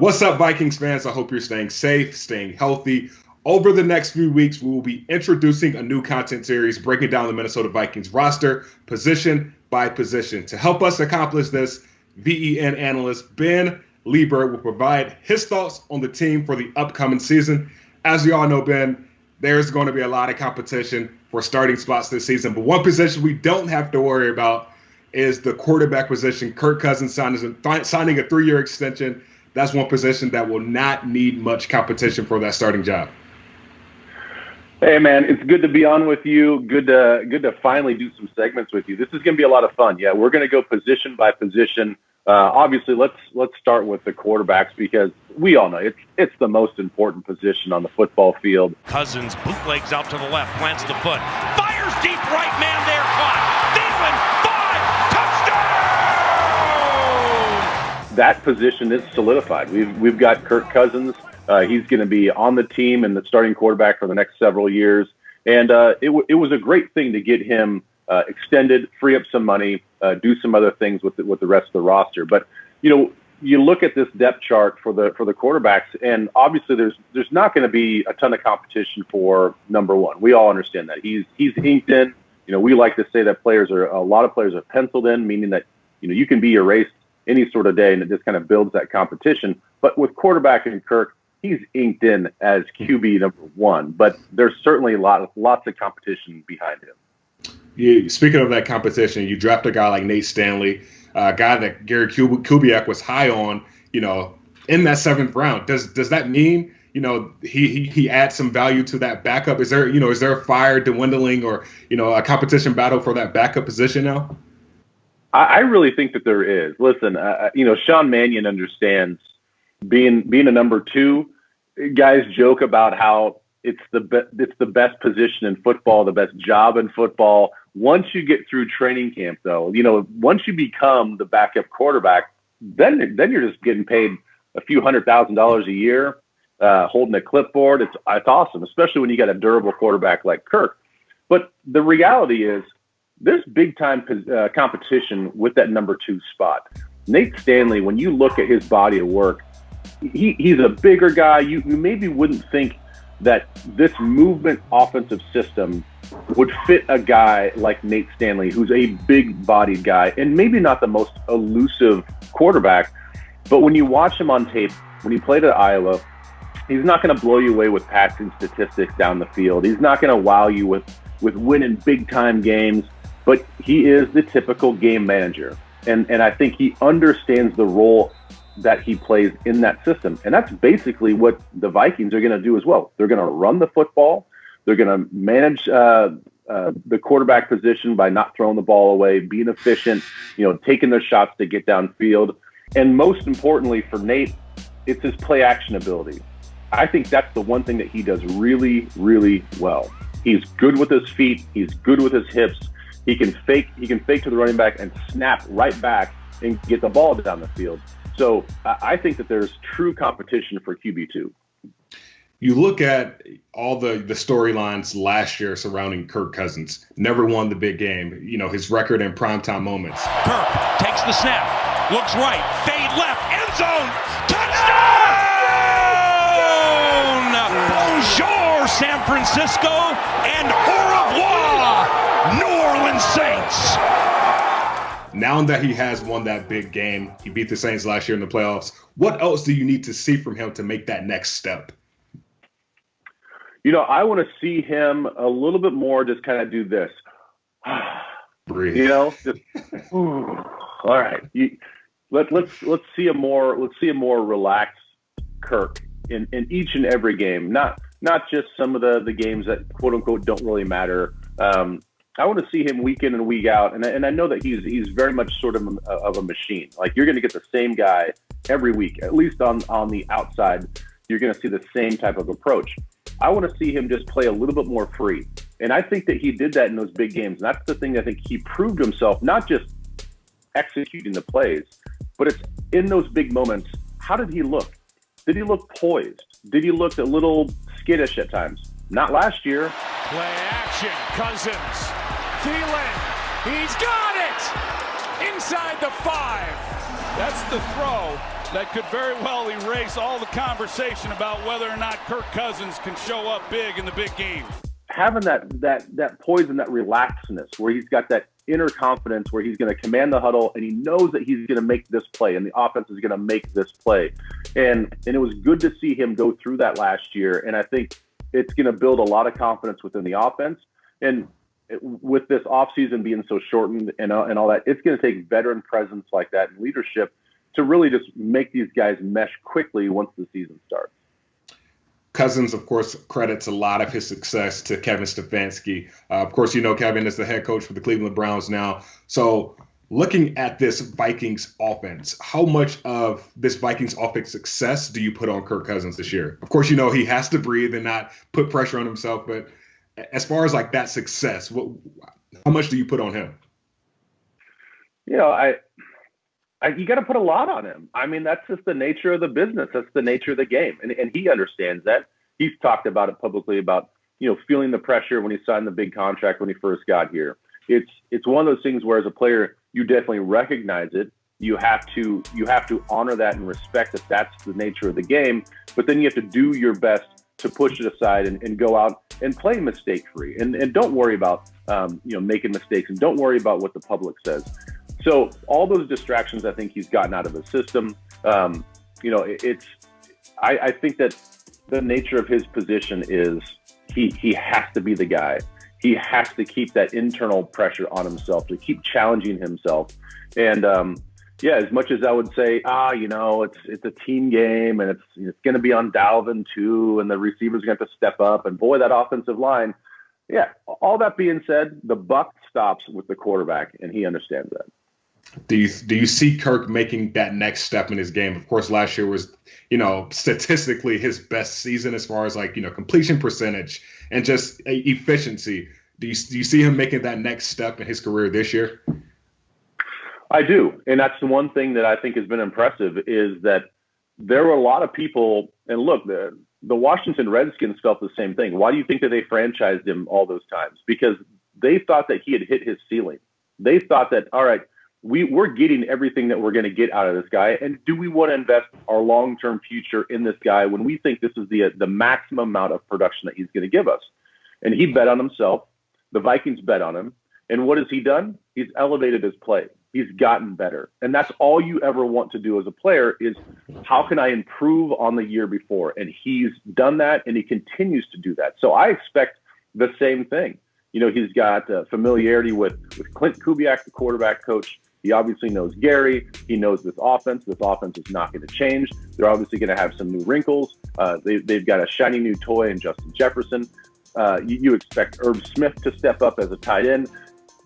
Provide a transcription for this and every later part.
What's up, Vikings fans? I hope you're staying safe, staying healthy. Over the next few weeks, we will be introducing a new content series breaking down the Minnesota Vikings roster position by position. To help us accomplish this, VEN analyst Ben Leber will provide his thoughts on the team for the upcoming season. As you all know, Ben, there's going to be a lot of competition for starting spots this season, but one position we don't have to worry about is the quarterback position. Kirk Cousins signing a 3-year extension. That's one position that will not need much competition for that starting job. Hey, man, it's good to be on with you. Good to finally do some segments with you. This is going to be a lot of fun. Yeah, we're going to go position by position. Obviously, let's start with the quarterbacks because we all know it's the most important position on the football field. Cousins bootlegs out to the left, plants the foot, fires deep right, man there, caught. Thielen, 5, touchdown! That position is solidified. We've got Kirk Cousins. He's going to be on the team and the starting quarterback for the next several years. And it was a great thing to get him extended, free up some money, do some other things with the rest of the roster. But you look at this depth chart for the quarterbacks, and obviously there's not going to be a ton of competition for number one. We all understand that he's inked in. We like to say that a lot of players are penciled in, meaning that you can be erased any sort of day, and it just kind of builds that competition. But with quarterback and Kirk, he's inked in as QB number one, but there's certainly lots of competition behind him. Speaking of that competition, you draft a guy like Nate Stanley, a guy that Gary Kubiak was high on, in that 7th round. Does that mean, he adds some value to that backup? Is there a fire dwindling or, a competition battle for that backup position now? I really think that there is. Listen, Sean Mannion understands being a number two. Guys joke about how it's the best position in football, the best job in football. Once you get through training camp, though, once you become the backup quarterback, then you're just getting paid a few $100,000 a year, holding a clipboard. It's awesome, especially when you got a durable quarterback like Kirk. But the reality is there's big time competition with that number 2 spot. Nate Stanley, when you look at his body of work, he's a bigger guy. You maybe wouldn't think that this movement offensive system would fit a guy like Nate Stanley, who's a big-bodied guy and maybe not the most elusive quarterback. But when you watch him on tape, when he played at Iowa, he's not going to blow you away with passing statistics down the field. He's not going to wow you with winning big-time games, but he is the typical game manager. And I think he understands the role that he plays in that system. And that's basically what the Vikings are going to do as well. They're going to run the football. They're going to manage the quarterback position by not throwing the ball away, being efficient, taking their shots to get downfield. And most importantly for Nate, it's his play action ability. I think that's the one thing that he does really, really well. He's good with his feet. He's good with his hips. He can fake to the running back and snap right back and get the ball down the field. So I think that there's true competition for QB2. You look at all the storylines last year surrounding Kirk Cousins. Never won the big game. His record in primetime moments. Kirk takes the snap, looks right, fade left, end zone, touchdown! Bonjour, San Francisco, and au revoir, New Orleans Saints. Now that he has won that big game, he beat the Saints last year in the playoffs. What else do you need to see from him to make that next step? I want to see him a little bit more just kind of do this. Breathe. Just all right. Let's see a more relaxed Kirk in each and every game. Not just some of the games that quote unquote don't really matter. I want to see him week in and week out, and I know that he's very much sort of a machine. Like, you're going to get the same guy every week, at least on the outside. You're going to see the same type of approach. I want to see him just play a little bit more free, and I think that he did that in those big games. And that's the thing I think he proved himself, not just executing the plays, but it's in those big moments. How did he look? Did he look poised? Did he look a little skittish at times? Not last year. Play action, Cousins. Thielen, he's got it! Inside the 5. That's the throw. that could very well erase all the conversation about whether or not Kirk Cousins can show up big in the big game. Having that poise and that relaxedness where he's got that inner confidence where he's going to command the huddle and he knows that he's going to make this play and the offense is going to make this play. And it was good to see him go through that last year. And I think it's going to build a lot of confidence within the offense. And with this offseason being so shortened and all that, it's going to take veteran presence like that and leadership to really just make these guys mesh quickly once the season starts. Cousins, of course, credits a lot of his success to Kevin Stefanski. Of course, Kevin is the head coach for the Cleveland Browns now. So looking at this Vikings offense, how much of this Vikings offense success do you put on Kirk Cousins this year? Of course, he has to breathe and not put pressure on himself. But as far as like that success, how much do you put on him? You got to put a lot on him. I mean, that's just the nature of the business. That's the nature of the game. And he understands that. He's talked about it publicly about, feeling the pressure when he signed the big contract when he first got here. It's one of those things where as a player, you definitely recognize it. You have to honor that and respect that that's the nature of the game. But then you have to do your best to push it aside and go out and play mistake-free. And don't worry about, making mistakes, and don't worry about what the public says. So all those distractions, I think he's gotten out of the system. I think that the nature of his position is he has to be the guy. He has to keep that internal pressure on himself, to keep challenging himself. And as much as I would say, it's a team game and it's going to be on Dalvin too, and the receivers are going to have to step up, and boy, that offensive line. Yeah, all that being said, the buck stops with the quarterback, and he understands that. Do you see Kirk making that next step in his game? Of course, last year was, statistically his best season as far as completion percentage and just efficiency. Do you see him making that next step in his career this year? I do. And that's the one thing that I think has been impressive is that there were a lot of people, and look, the Washington Redskins felt the same thing. Why do you think that they franchised him all those times? Because they thought that he had hit his ceiling. They thought that, all right, we're getting everything that we're going to get out of this guy. And do we want to invest our long-term future in this guy when we think this is the maximum amount of production that he's going to give us? And he bet on himself. The Vikings bet on him. And what has he done? He's elevated his play. He's gotten better. And that's all you ever want to do as a player is how can I improve on the year before? And he's done that, and he continues to do that. So I expect the same thing. He's got familiarity with Clint Kubiak, the quarterback coach. He obviously knows Gary. He knows this offense. This offense is not going to change. They're obviously going to have some new wrinkles. They've got a shiny new toy in Justin Jefferson. You expect Herb Smith to step up as a tight end.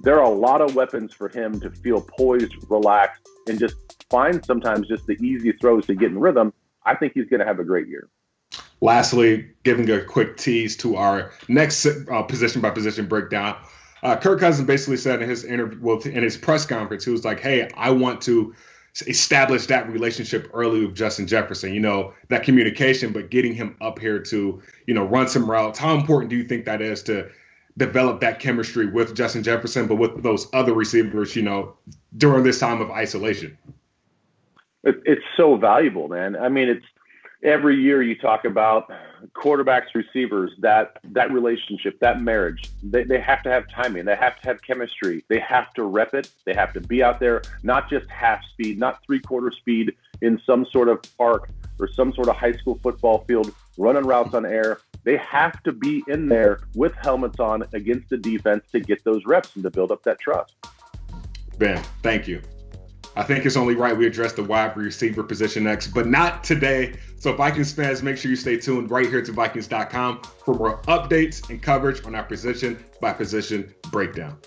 There are a lot of weapons for him to feel poised, relaxed, and just find sometimes just the easy throws to get in rhythm. I think he's going to have a great year. Lastly, giving a quick tease to our next position-by-position breakdown, Kirk Cousins basically said in his interview, in his press conference, he was like, hey, I want to establish that relationship early with Justin Jefferson, that communication, but getting him up here to, run some routes. How important do you think that is to develop that chemistry with Justin Jefferson, but with those other receivers, during this time of isolation? It's so valuable, man. I mean, it's every year you talk about quarterbacks, receivers, that relationship, that marriage. They have to have timing. They have to have chemistry. They have to rep it. They have to be out there, not just half speed, not three-quarter speed in some sort of park or some sort of high school football field, running routes on air. They have to be in there with helmets on against the defense to get those reps and to build up that trust. Ben, thank you. I think it's only right we address the wide receiver position next, but not today. So Vikings fans, make sure you stay tuned right here to Vikings.com for more updates and coverage on our position-by-position breakdown.